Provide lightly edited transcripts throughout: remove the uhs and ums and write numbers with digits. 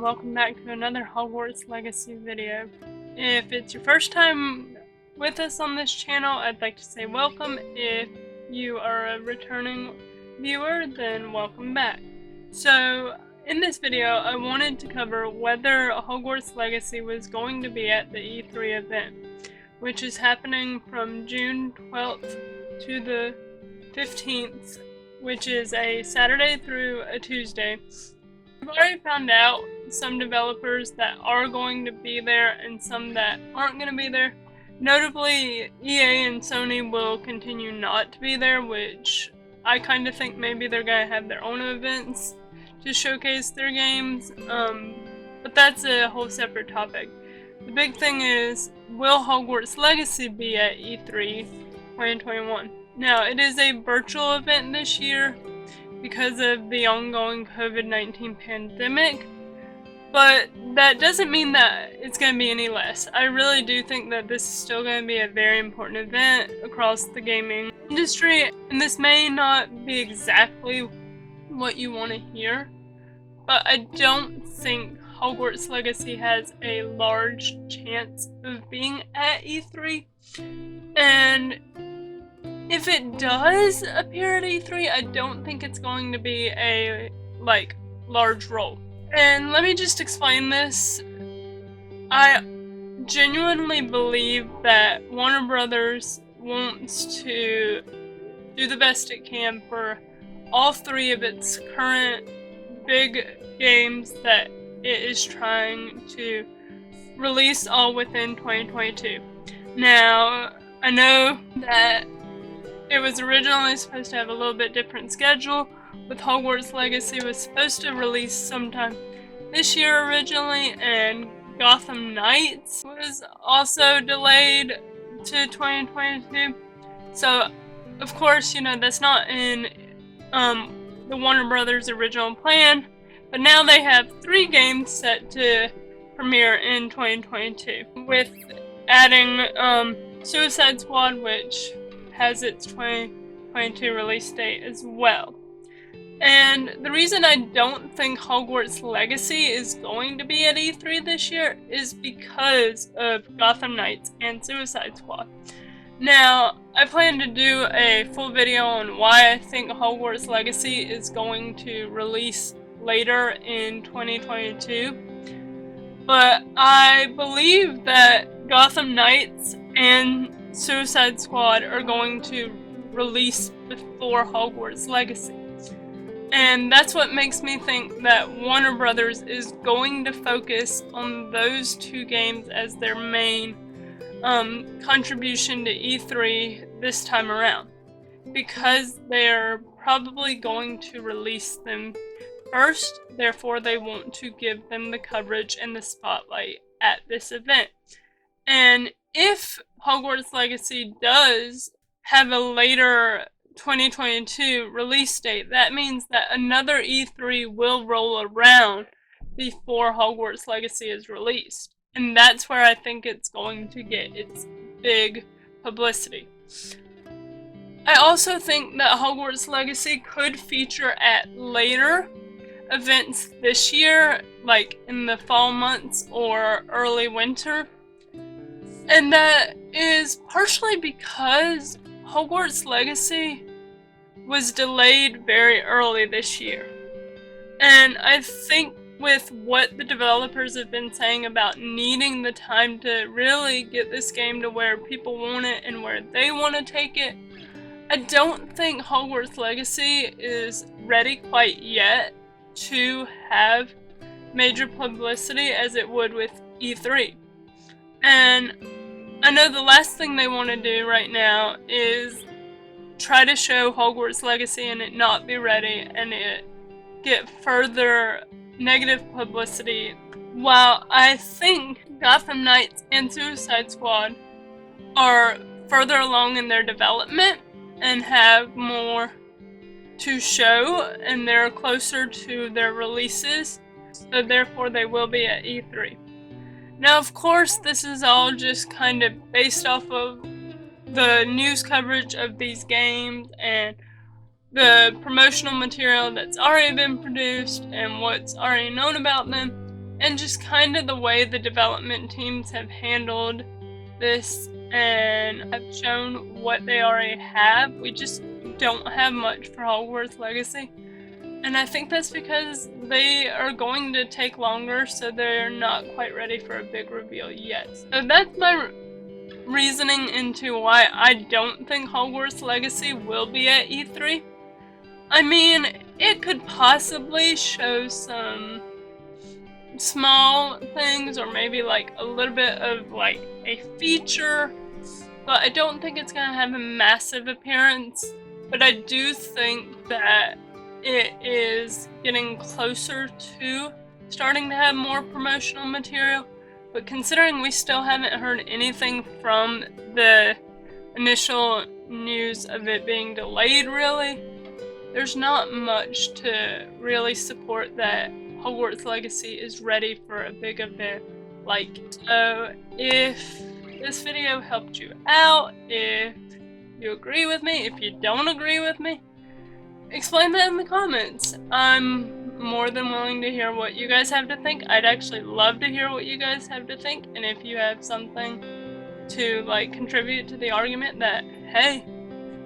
welcome back to another Hogwarts Legacy video. If it's your first time with us on this channel, I'd like to say welcome. If you are a returning viewer, then welcome back. So, in this video, I wanted to cover whether Hogwarts Legacy was going to be at the E3 event, which is happening from June 12th to the 15th, which is a Saturday through a Tuesday. We've already found out some developers that are going to be there and some that aren't going to be there. Notably, EA and Sony will continue not to be there, which I kind of think maybe they're going to have their own events to showcase their games, but that's a whole separate topic. The big thing is, will Hogwarts Legacy be at E3 2021? Now, it is a virtual event this year because of the ongoing COVID-19 pandemic, but that doesn't mean that it's going to be any less. I really do think that this is still going to be a very important event across the gaming industry, and this may not be exactly what you want to hear, but I don't think Hogwarts Legacy has a large chance of being at E3, and if it does appear at E3, I don't think it's going to be a, large role. And let me just explain this. I genuinely believe that Warner Brothers wants to do the best it can for all three of its current big games that it is trying to release all within 2022. Now, I know that it was originally supposed to have a little bit different schedule, with Hogwarts Legacy was supposed to release sometime this year originally, and Gotham Knights was also delayed to 2022. So, of course, that's not in the Warner Brothers original plan, but now they have 3 games set to premiere in 2022, with adding Suicide Squad, which has its 2022 release date as well. And the reason I don't think Hogwarts Legacy is going to be at E3 this year is because of Gotham Knights and Suicide Squad. Now, I plan to do a full video on why I think Hogwarts Legacy is going to release later in 2022, but I believe that Gotham Knights and Suicide Squad are going to release before Hogwarts Legacy. And that's what makes me think that Warner Brothers is going to focus on those 2 games as their main contribution to E3 this time around, because they're probably going to release them first, therefore they want to give them the coverage and the spotlight at this event. And if Hogwarts Legacy does have a later 2022 release date, that means that another E3 will roll around before Hogwarts Legacy is released. And that's where I think it's going to get its big publicity. I also think that Hogwarts Legacy could feature at later events this year, like in the fall months or early winter. And that is partially because Hogwarts Legacy was delayed very early this year. And I think with what the developers have been saying about needing the time to really get this game to where people want it and where they want to take it, I don't think Hogwarts Legacy is ready quite yet to have major publicity as it would with E3. And I know the last thing they want to do right now is try to show Hogwarts Legacy and it not be ready and it get further negative publicity. While I think Gotham Knights and Suicide Squad are further along in their development and have more to show and they're closer to their releases, so therefore they will be at E3. Now, of course, this is all just kind of based off of the news coverage of these games and the promotional material that's already been produced and what's already known about them. and just kind of the way the development teams have handled this and have shown what they already have. We just don't have much for Hogwarts Legacy. And I think that's because they are going to take longer, so they're not quite ready for a big reveal yet. So that's my reasoning into why I don't think Hogwarts Legacy will be at E3. I mean, it could possibly show some small things, or maybe like a little bit of like a feature, but I don't think it's gonna have a massive appearance. But I do think that it is getting closer to starting to have more promotional material. But considering we still haven't heard anything from the initial news of it being delayed, really, there's not much to really support that Hogwarts Legacy is ready for a big event like it. So if this video helped you out, if you agree with me, if you don't agree with me, explain that in the comments. I'm more than willing to hear what you guys have to think. I'd actually love to hear what you guys have to think, and if you have something to like contribute to the argument that, hey,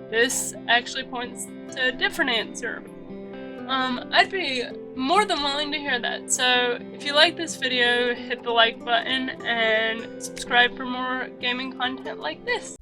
this actually points to a different answer, I'd be more than willing to hear that. So if you like this video, hit the like button and subscribe for more gaming content like this.